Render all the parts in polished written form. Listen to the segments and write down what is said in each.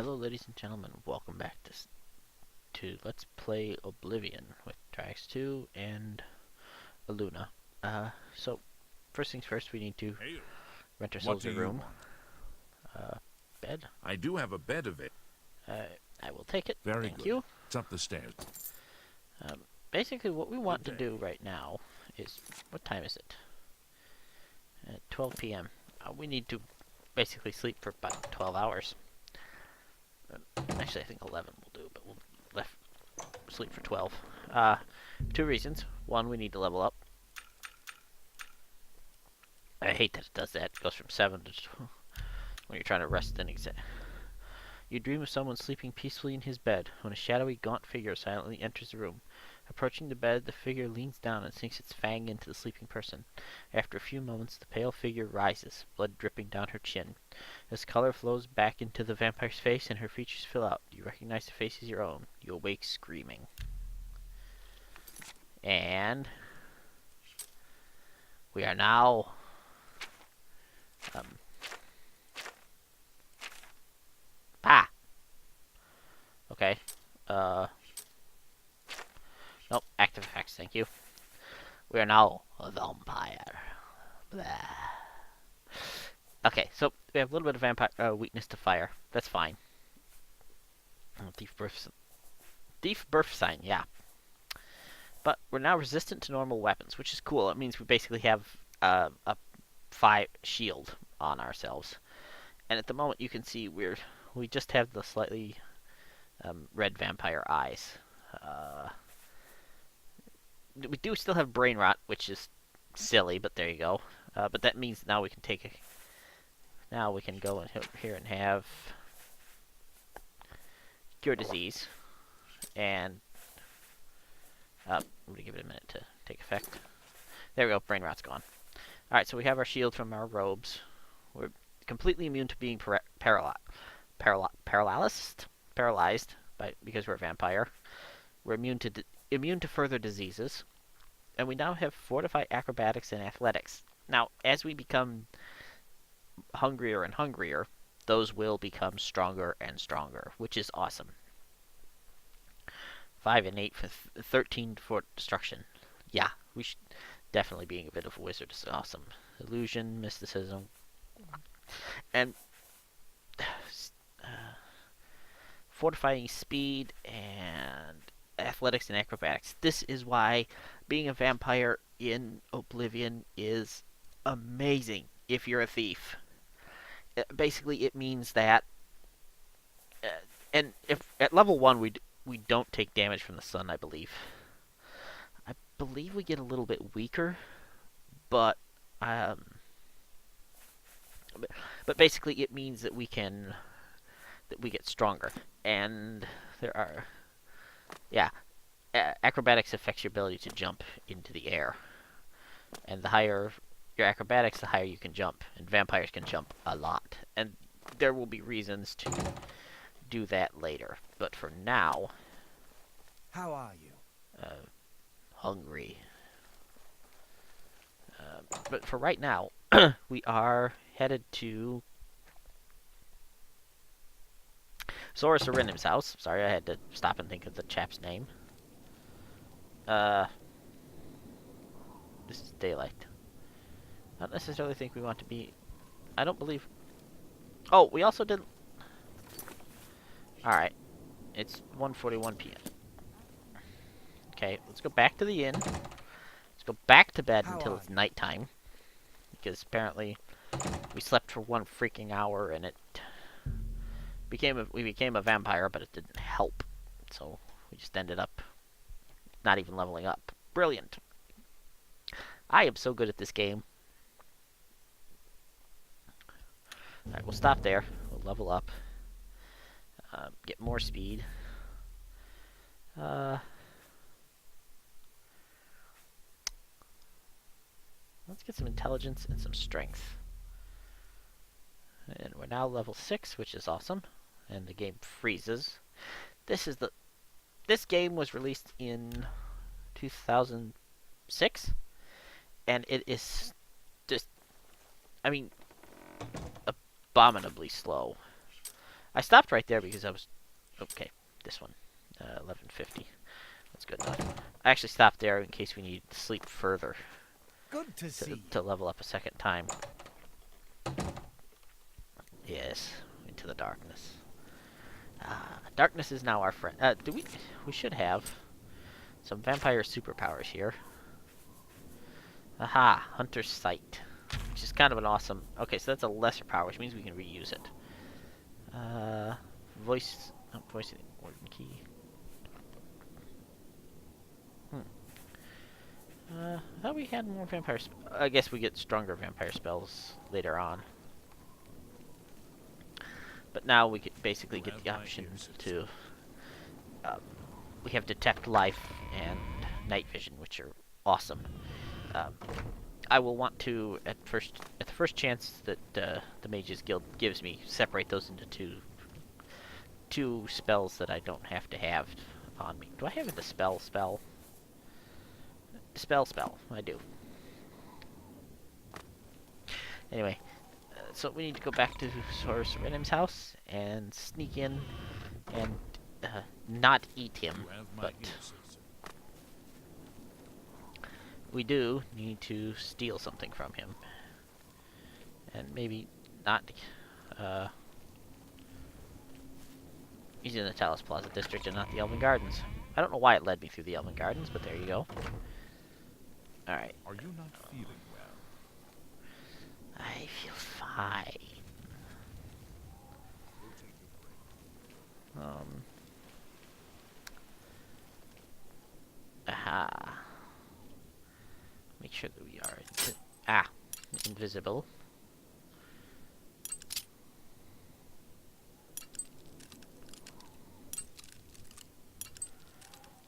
Hello, ladies and gentlemen. Welcome back to Let's Play Oblivion with Trax2 and Aluna. So first things first, we need to Hail. rent What ourselves do a you room. want? Bed. I do have a bed available. I will take it. Very Thank good. you. It's up the stairs. Basically, what we want to Good do day. right now is, what time is it? 12 p.m. We need to basically sleep for about 12 hours. Actually, I think 11 will do, but we'll sleep for 12. Two reasons. One, we need to level up. I hate that it does that. It goes from 7 to when you're trying to rest and exit. You dream of someone sleeping peacefully in his bed when a shadowy, gaunt figure silently enters the room. Approaching the bed, the figure leans down and sinks its fang into the sleeping person. After a few moments, the pale figure rises, blood dripping down her chin. As color flows back into the vampire's face and her features fill out, you recognize the face as your own. You awake screaming. And we are now ah! Okay. Nope, active effects, thank you. We are now a vampire. Blah. Okay, so we have a little bit of vampire weakness to fire. That's fine. Thief birth sign, yeah. But we're now resistant to normal weapons, which is cool. It means we basically have a 5 shield on ourselves. And at the moment, you can see we just have the slightly red vampire eyes. We do still have brain rot, which is silly, but there you go. But that means now we can now we can go in here and have cure disease, and I'm gonna give it a minute to take effect. There we go, brain rot's gone. All right, so we have our shield from our robes. We're completely immune to being paralyzed because we're a vampire. We're immune to further diseases, and we now have fortified acrobatics and athletics. Now, as we become hungrier and hungrier, those will become stronger and stronger, which is awesome. 5 and 8 for 13 for destruction. Yeah, we should definitely being a bit of a wizard is awesome. Illusion, mysticism, and fortifying speed and athletics and acrobatics. This is why being a vampire in Oblivion is amazing if you're a thief. Basically, it means that, and if at level 1 we don't take damage from the sun, I believe. I believe we get a little bit weaker, but um, but basically it means that we get stronger, and there are acrobatics affects your ability to jump into the air, and the higher your acrobatics, the higher you can jump, and vampires can jump a lot, and there will be reasons to do that later. But for now, how are you? Hungry. But for right now, we are headed to Zora Serenim's house. Sorry, I had to stop and think of the chap's name. This is daylight. I don't necessarily think we want to be... I don't believe... Oh, we also did... Alright. It's 1:41 p.m. Okay, let's go back to the inn. Let's go back to bed until it's nighttime. Because apparently we slept for 1 freaking hour and we became a vampire, but it didn't help. So we just ended up not even leveling up. Brilliant. I am so good at this game. Alright, we'll stop there. We'll level up. Get more speed. Let's get some intelligence and some strength. And we're now level 6, which is awesome. And the game freezes. This game was released in 2006, and it is just, I mean, abominably slow. I stopped right there because I was... Okay, this one. 1150. That's good enough. I actually stopped there in case we need to sleep further Good to see to you. level up a second time. Yes, into the darkness. Darkness is now our friend. We should have some vampire superpowers here. Aha, Hunter's Sight. Which is kind of an awesome... Okay, so that's a lesser power, which means we can reuse it. Voice... Oh, voice of the Warden Key. I thought we had more vampire... I guess we get stronger vampire spells later on. But now we could basically get the option to... we have Detect Life and Night Vision, which are awesome. I will want to, at the first chance that the Mages Guild gives me, separate those into two spells that I don't have to have on me. Do I have a Dispel spell? Dispel spell, I do. Anyway, so we need to go back to Sorcerer Renim's house and sneak in and not eat him, You have my but ear, citizen. we do need to steal something from him. And maybe not... he's in the Talus Plaza district and not the Elven Gardens. I don't know why it led me through the Elven Gardens, but there you go. Alright. Are you not feeling well? I feel fine. We'll take a break. Aha. Make sure that we are invisible.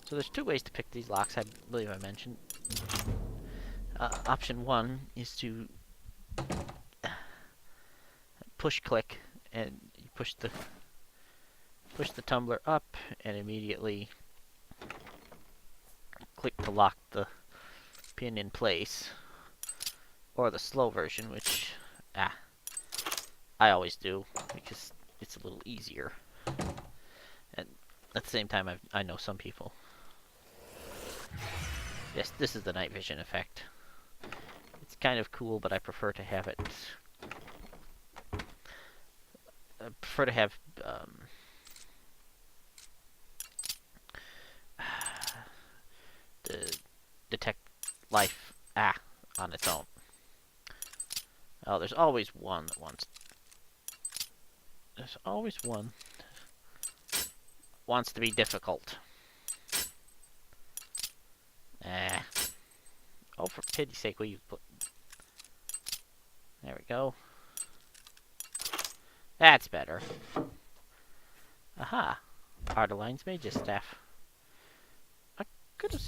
So there's two ways to pick these locks, I believe I mentioned. Option one is to push click, and you push the tumbler up and immediately click to lock the pin in place. Or the slow version, which I always do because it's a little easier. And at the same time, I know some people. Yes, this is the night vision effect. It's kind of cool, but I prefer to have it. I prefer to have the detect life on its own. Oh, there's always one that wants. There's always one wants to be difficult. Oh, for pity's sake, will you put... There we go. That's better. Aha. Ardeline's Mage's Staff. I could have...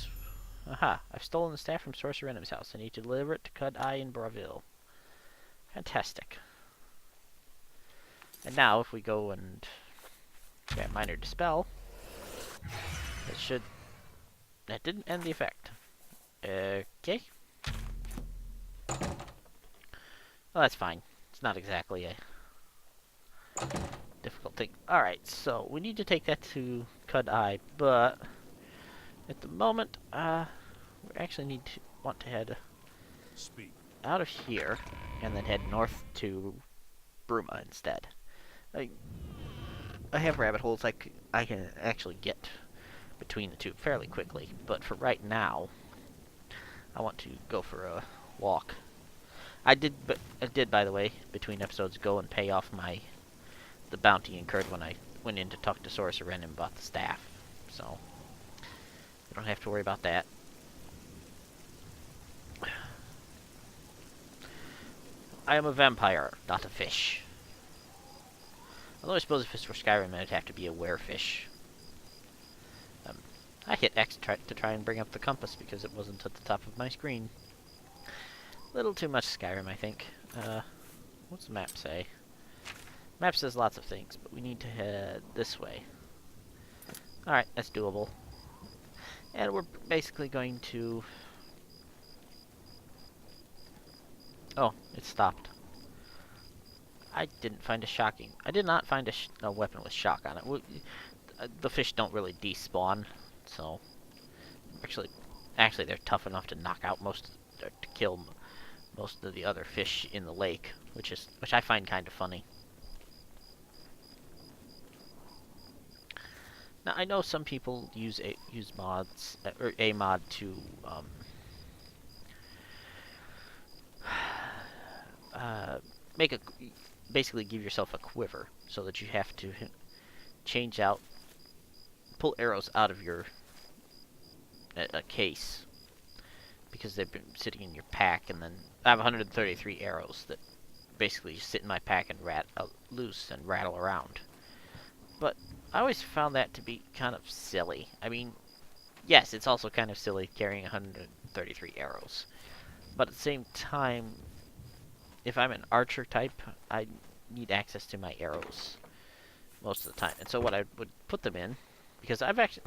Aha. I've stolen the staff from Sorcerer Renim's house. I need to deliver it to Cud-Eye in Braville. Fantastic. And now, if we go and grant Minor Dispel, it should... That didn't end the effect. Okay. Well, that's fine. It's not exactly a difficult thing. Alright, so we need to take that to Cud-Eye, but at the moment, we actually want to head Speak. out of here and then head north to Bruma instead. I have rabbit holes I can actually get between the two fairly quickly, but for right now, I want to go for a walk. I did, by the way, between episodes, go and pay off the bounty incurred when I went in to talk to Sorcerer Ren and bought the staff. So, you don't have to worry about that. I am a vampire, not a fish. Although I suppose if it's for Skyrim, I'd have to be a werefish. I hit X to try and bring up the compass because it wasn't at the top of my screen. Little too much Skyrim, I think. What's the map say? Map says lots of things, but we need to head this way. Alright, that's doable. And we're basically going to... Oh, it stopped. I didn't find a shocking. I did not find a weapon with shock on it. The fish don't really despawn, so actually they're tough enough to knock out or to kill most of the other fish in the lake, which I find kind of funny. Now I know some people use mods or a mod to uh, make a basically give yourself a quiver so that you have to change out pull arrows out of your a case because they've been sitting in your pack, and then I have 133 arrows that basically just sit in my pack and loose and rattle around. But I always found that to be kind of silly. I mean, yes, it's also kind of silly carrying 133 arrows, but at the same time, if I'm an archer type, I need access to my arrows most of the time, and so what I would put them in, because I've actually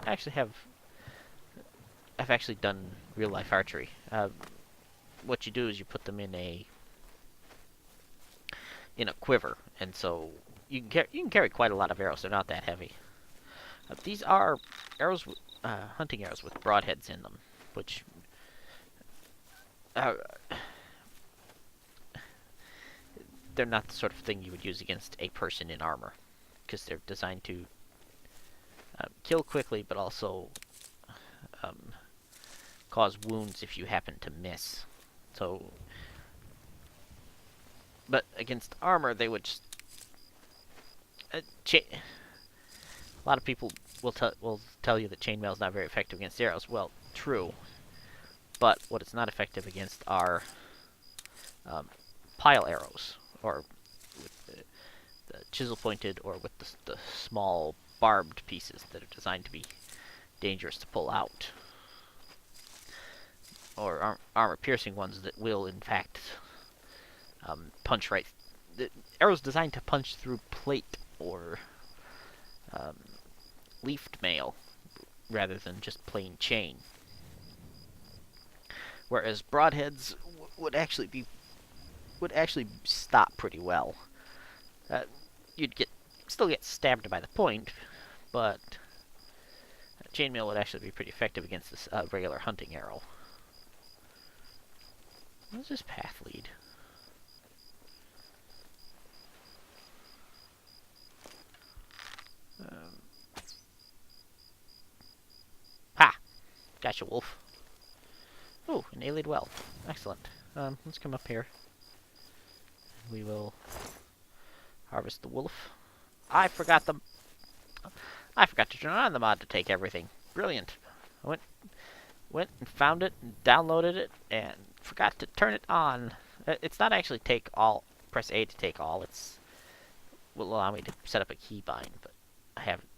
done real life archery. What you do is you put them in a quiver, and so you can carry quite a lot of arrows. They're not that heavy. These are arrows, hunting arrows with broadheads in them, which they're not the sort of thing you would use against a person in armor, because they're designed to kill quickly, but also cause wounds if you happen to miss. So, but against armor, they would just a lot of people will tell you that chainmail is not very effective against arrows. Well, true, but what it's not effective against are pile arrows, or with the chisel pointed, or with the small barbed pieces that are designed to be dangerous to pull out, or armor piercing ones that will in fact punch right. The arrows designed to punch through plate or leafed mail rather than just plain chain. Whereas broadheads would actually stop pretty well. You'd still get stabbed by the point, but chainmail would actually be pretty effective against this regular hunting arrow. Where does this path lead? Ha! Gotcha, wolf. Oh, an alien well. Excellent. Let's come up here. We will harvest the wolf. I forgot to turn on the mod to take everything. Brilliant. I went and found it and downloaded it and forgot to turn it on. It's not actually take all. Press A to take all. It's will allow me to set up a keybind, but I haven't.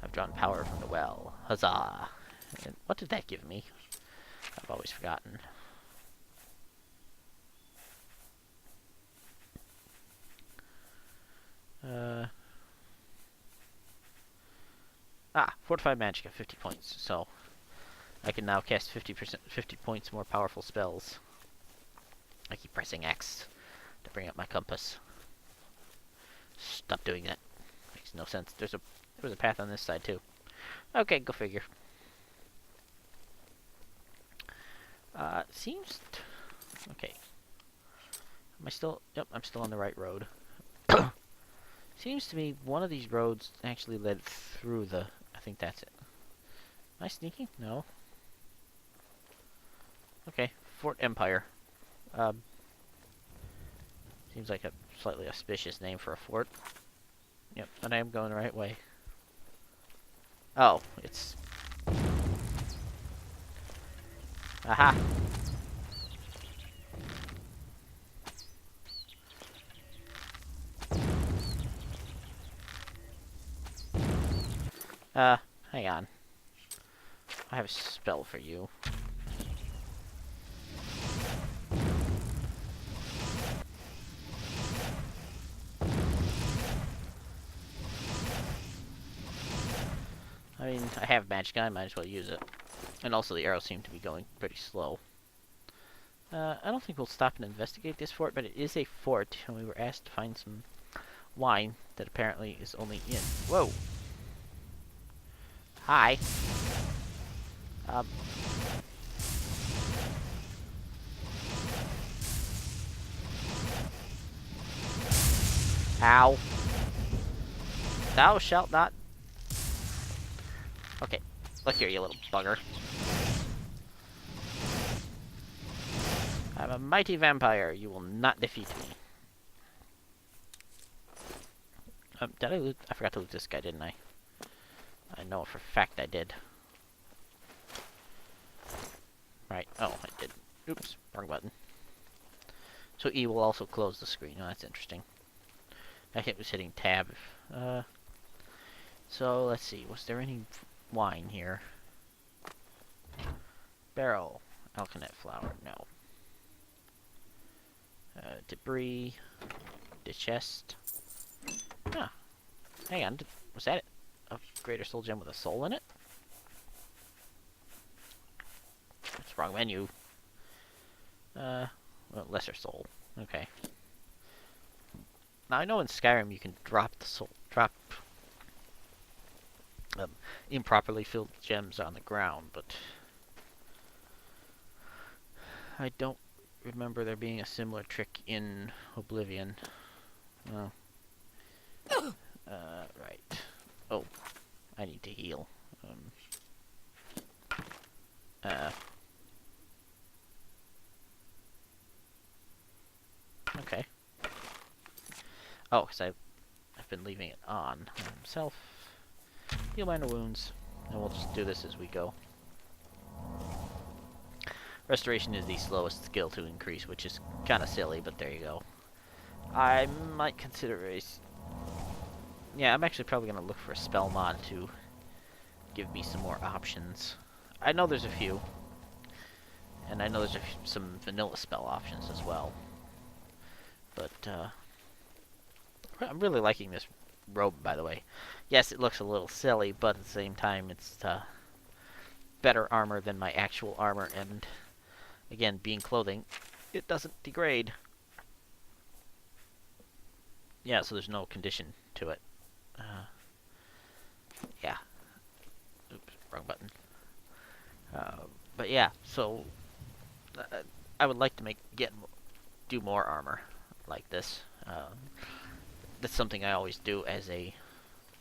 I've drawn power from the well. Huzzah! And what did that give me? I've always forgotten. Fortified magic at 50 points. So I can now cast 50 points more powerful spells. I keep pressing X to bring up my compass. Stop doing that. Makes no sense. There was a path on this side too. Okay, go figure. Okay. Am I still? Yep, I'm still on the right road. Seems to me one of these roads actually led through the. I think that's it. Am I sneaking? No. Okay, Fort Empire. Seems like a slightly auspicious name for a fort. Yep, and I am going the right way. Oh, it's... Aha! Hang on. I have a spell for you. I mean, I have magic on, I might as well use it. And also the arrows seem to be going pretty slow. I don't think we'll stop and investigate this fort, but it is a fort, and we were asked to find some wine that apparently is only in... Whoa! Hi! Um... Ow! Thou shalt not... Okay, look here, you little bugger. I'm a mighty vampire. You will not defeat me. Did I loot? I forgot to loot this guy, didn't I? I know for a fact I did. Right. Oh, I did. Oops. Wrong button. So E will also close the screen. Oh, that's interesting. I think it was hitting tab. So, let's see. Was there any wine here? Barrel. Alkanet flour. No. Debris. The chest. Ah. Hang on. Was that it? A greater soul gem with a soul in it? That's the wrong menu. Well, lesser soul. Okay. Now I know in Skyrim you can drop the soul, improperly filled gems on the ground, but I don't remember there being a similar trick in Oblivion. Oh. Right. Oh, I need to heal. Okay. Oh, because I've been leaving it on himself. Heal minor wounds, and we'll just do this as we go. Restoration is the slowest skill to increase, which is kind of silly, but there you go. I might consider a... Yeah, I'm actually probably going to look for a spell mod to give me some more options. I know there's a few. And I know there's some vanilla spell options as well. But, I'm really liking this robe, by the way. Yes, it looks a little silly, but at the same time, it's better armor than my actual armor, and again, being clothing, it doesn't degrade. Yeah, so there's no condition to it. Yeah. Oops, wrong button. But yeah, so I would like to do more armor like this. That's something I always do as a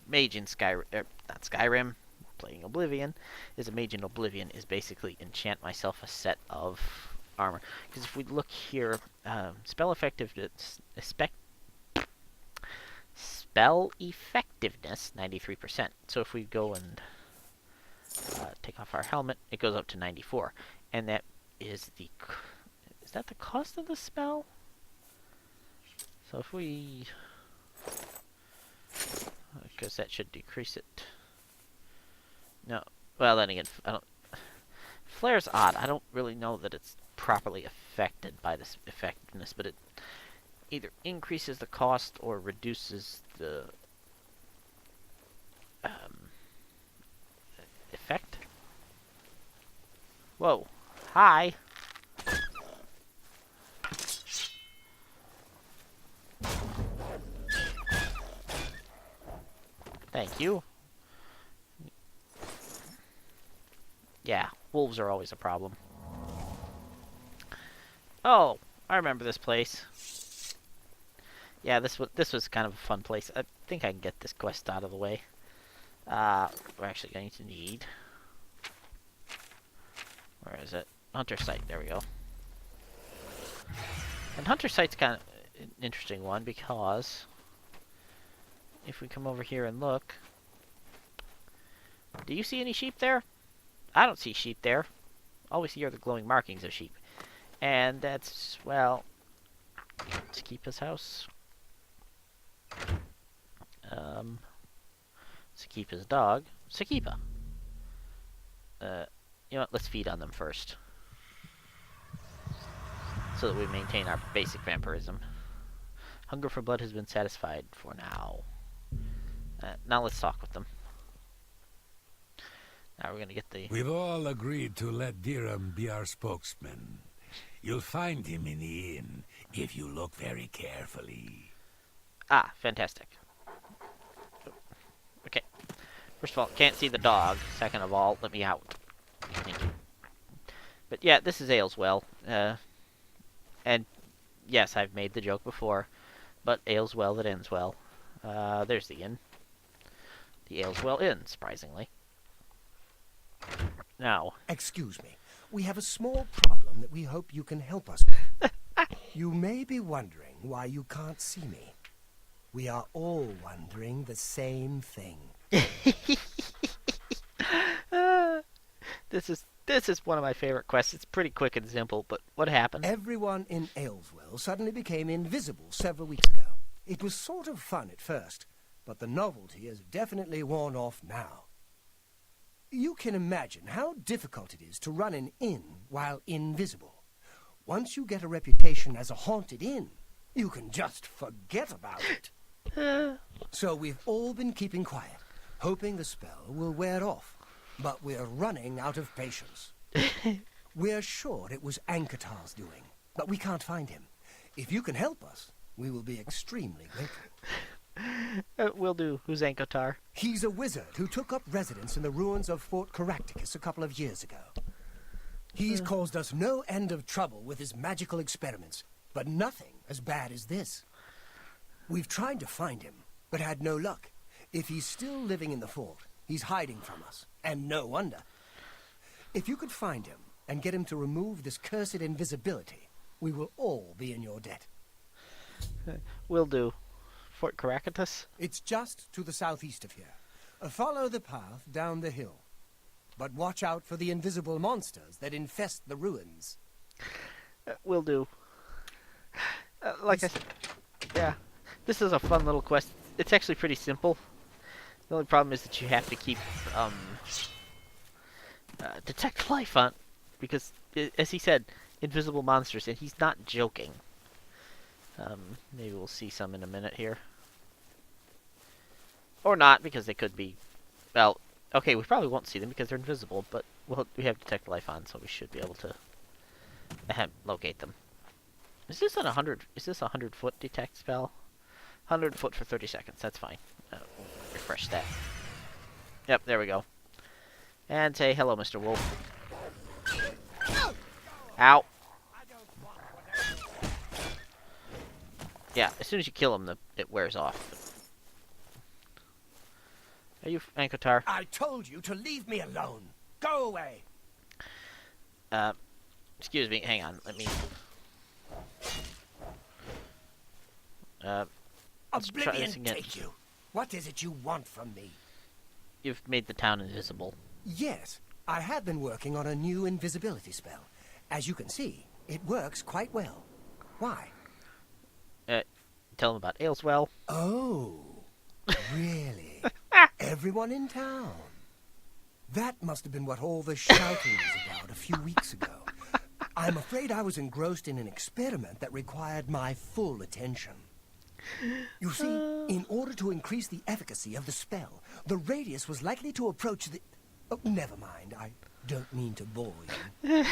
mage in not Skyrim, playing Oblivion. As a mage in Oblivion is basically enchant myself a set of armor. Because if we look here, spell effectiveness, 93%. So if we go and take off our helmet, it goes up to 94, and that is is that the cost of the spell? So if we, because that should decrease it. No, well then again, I don't. Flare's odd. I don't really know that it's properly affected by this effectiveness, but it either increases the cost or reduces the effect. Whoa. Hi. Thank you. Yeah, wolves are always a problem. Oh, I remember this place. Yeah, this was kind of a fun place. I think I can get this quest out of the way. We're actually going to need... Where is it? Hunter Site, there we go. And Hunter Site's kind of an interesting one because if we come over here and look, do you see any sheep there? I don't see sheep there. All we see are the glowing markings of sheep. And that's, well, Sakipa's house. Sakipa's dog. Sakipa. You know what? Let's feed on them first. So that we maintain our basic vampirism. Hunger for blood has been satisfied for now. Now let's talk with them. Now we're gonna get the... We've all agreed to let Dirham be our spokesman. You'll find him in the inn if you look very carefully. Ah, fantastic. Okay. First of all, can't see the dog. Second of all, let me out. Thank you. But yeah, this is Ayleswell. And yes, I've made the joke before, but ales well that ends well. There's the inn. The Ayleswell Inn, surprisingly. Now, Excuse me. We have a small problem that we hope you can help us with. You may be wondering why you can't see me. We are all wondering the same thing. this is one of my favorite quests. It's pretty quick and simple, but what happened? Everyone in Ayleswell suddenly became invisible several weeks ago. It was sort of fun at first, but the novelty has definitely worn off now. You can imagine how difficult it is to run an inn while invisible. Once you get a reputation as a haunted inn, you can just forget about it. So we've all been keeping quiet, hoping the spell will wear off. But we're running out of patience. We're sure it was Ankatar's doing, but we can't find him. If you can help us, we will be extremely grateful. Will do. Who's Ankotar? He's a wizard who took up residence in the ruins of Fort Caractacus a couple of years ago. He's caused us no end of trouble with his magical experiments, but nothing as bad as this. We've tried to find him, but had no luck. If he's still living in the fort, he's hiding from us, and no wonder. If you could find him and get him to remove this cursed invisibility, we will all be in your debt. Will do. Fort Caractacus? It's just to the southeast of here. Follow the path down the hill. But watch out for the invisible monsters that infest the ruins. Will do. Like I said, yeah. This is a fun little quest. It's actually pretty simple. The only problem is that you have to keep detect life on, because as he said, invisible monsters, and he's not joking. Maybe we'll see some in a minute here, or not, because they could be. Well, okay, we probably won't see them because they're invisible, but we have detect life on, so we should be able to locate them. Is this a 100-foot detect spell? 100 foot for 30 seconds. That's fine. Refresh that. Yep, there we go. And say hello, Mr. Wolf. Ow. Yeah, as soon as you kill him, it wears off. Are you Ankotar? I told you to leave me alone. Go away. Excuse me. Hang on. Let me. Let's try this Oblivion again. take you. What is it you want from me? You've made the town invisible. Yes, I have been working on a new invisibility spell. As you can see, it works quite well. Why? Tell him about Ayleswell. Oh, really? Everyone in town? That must have been what all the shouting was about a few weeks ago. I'm afraid I was engrossed in an experiment that required my full attention. You see, in order to increase the efficacy of the spell, the radius was likely to approach the... Oh, never mind. I don't mean to bore you.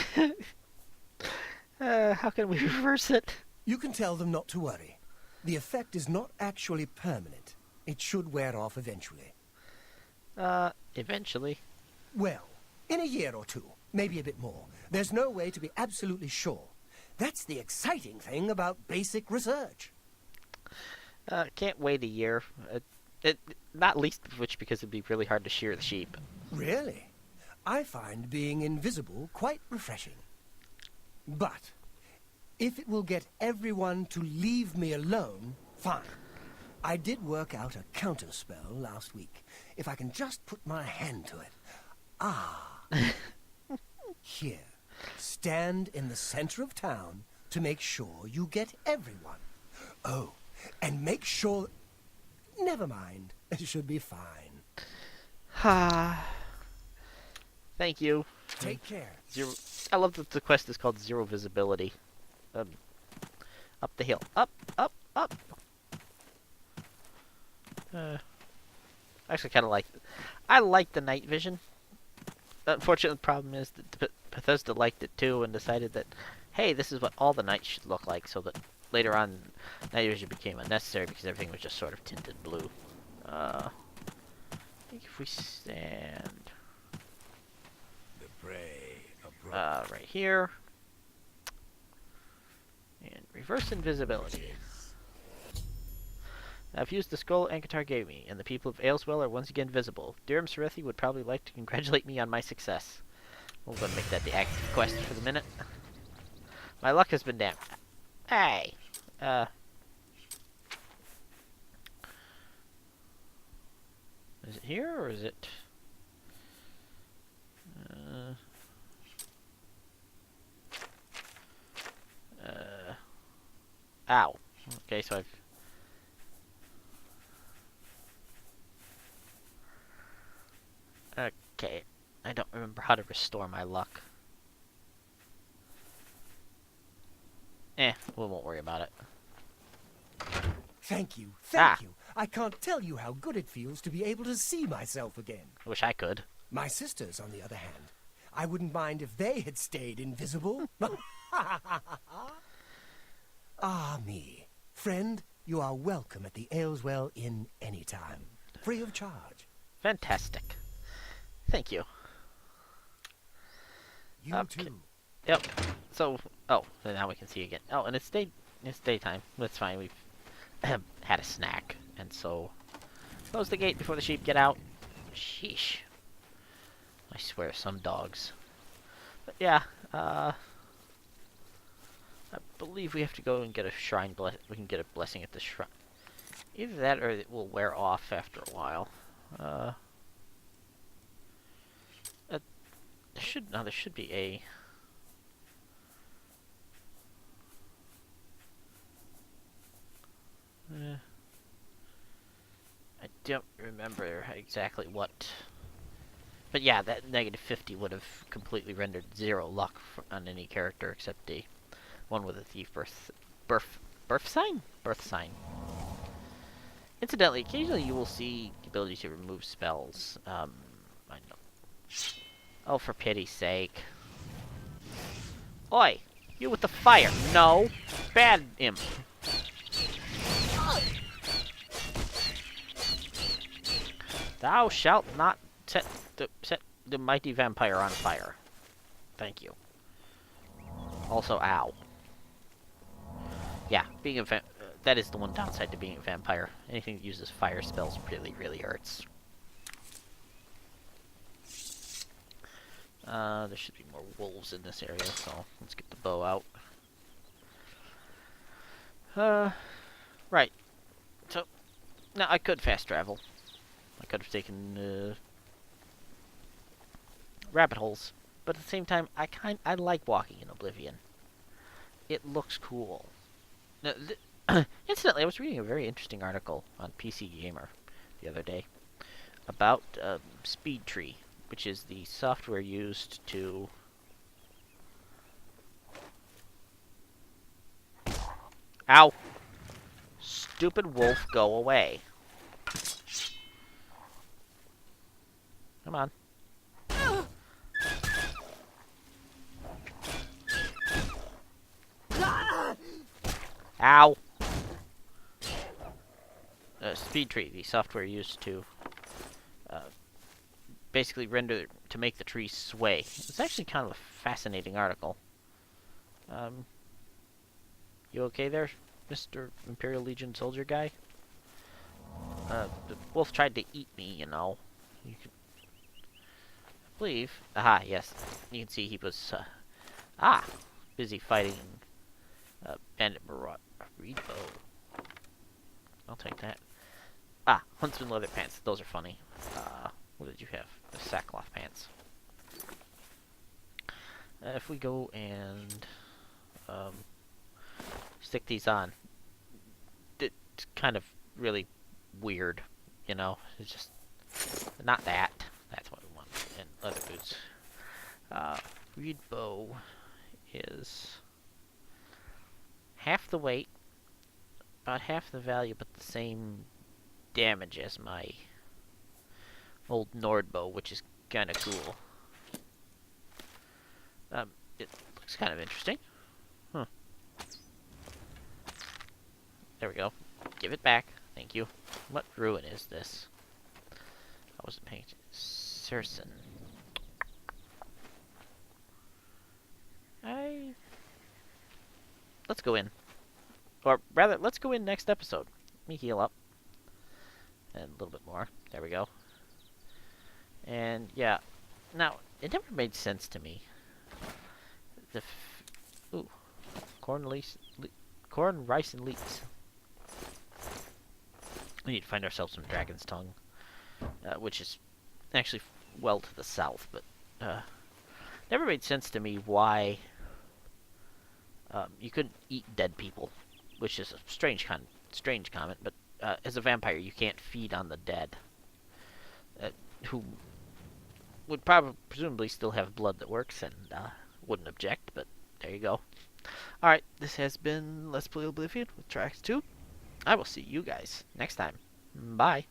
How can we reverse it? You can tell them not to worry. The effect is not actually permanent. It should wear off eventually. Eventually. Well, in a year or two, maybe a bit more. There's no way to be absolutely sure. That's the exciting thing about basic research. Can't wait a year. Not least of which because it'd be really hard to shear the sheep. Really? I find being invisible quite refreshing. But if it will get everyone to leave me alone, fine. I did work out a counterspell last week. If I can just put my hand to it. Ah. Here. Stand in the center of town to make sure you get everyone. Oh, and make sure... Never mind. It should be fine. Thank you. Take care. I love that the quest is called Zero Visibility. Up the hill. Up, up, up. I actually kind of like... I like the night vision. Unfortunately, the problem is that Bethesda liked it too and decided that, hey, this is what all the knights should look like, so that later on, night vision became unnecessary because everything was just sort of tinted blue. I think if we stand The prey approaches. right here, and reverse invisibility. I've used the scroll Ankatar gave me, and the people of Ailswell are once again visible. Durham Serethi would probably like to congratulate me on my success. We're going to make that the active quest for the minute. My luck has been damned. Hey! Is it here, or is it... Ow. Okay, so I've... Okay, I don't remember how to restore my luck. We won't worry about it. Thank you, thank you. I can't tell you how good it feels to be able to see myself again. I wish I could. My sisters, on the other hand, I wouldn't mind if they had stayed invisible. Ah, me. Friend, you are welcome at the Ailswell Inn anytime. Free of charge. Fantastic. Thank you. You Okay. too. Yep. So, so now we can see again. Oh, and it's daytime. That's fine. We've had a snack, and so close the gate before the sheep get out. Sheesh. I swear, some dogs. But yeah, I believe we have to go and get a shrine we can get a blessing at the shrine. Either that or it will wear off after a while. There should be a... I don't remember exactly what... But yeah, that negative 50 would have completely rendered 0 luck on any character except the one with a thief birth sign? Birth sign. Incidentally, occasionally you will see the ability to remove spells. I know. Oh, for pity's sake. Oi! You with the fire! No! Bad imp! Thou shalt not set the mighty vampire on fire. Thank you. Also, ow. Yeah, being a that is the one downside to being a vampire. Anything that uses fire spells really, really hurts. There should be more wolves in this area, so let's get the bow out. Right. So, now I could fast travel. I could have taken rabbit holes, but at the same time, I like walking in Oblivion. It looks cool. Now, incidentally, I was reading a very interesting article on PC Gamer the other day about Speed Tree, which is the software used to Ow! Stupid wolf, go away. Come on. Ow! Speed Tree, the software used to basically to make the tree sway. It's actually kind of a fascinating article. You okay there, Mr. Imperial Legion soldier guy? The wolf tried to eat me, you know. You could... I believe... Aha, yes. You can see he was, busy fighting bandit marauder. Reed bow. I'll take that. Huntsman leather pants. Those are funny. What did you have? The sackcloth pants. If we go and stick these on, it's kind of really weird, you know. It's just not that. That's what we want. And leather boots. Reed bow is half the weight, about half the value, but the same damage as my old Nord bow, which is kind of cool. It looks kind of interesting. There we go. Give it back. Thank you. What ruin is this? I wasn't paying attention. Cerson. Let's go in. Or rather, let's go in next episode. Let me heal up. And a little bit more. There we go. And, yeah. Now, it never made sense to me. Ooh. Corn, rice, and leeks. We need to find ourselves some dragon's tongue. Which is actually well to the south, but never made sense to me why you couldn't eat dead people, which is a strange comment. But as a vampire, you can't feed on the dead, who would presumably still have blood that works and wouldn't object. But there you go. All right, this has been Let's Play Oblivion with Tracks 2. I will see you guys next time. Bye.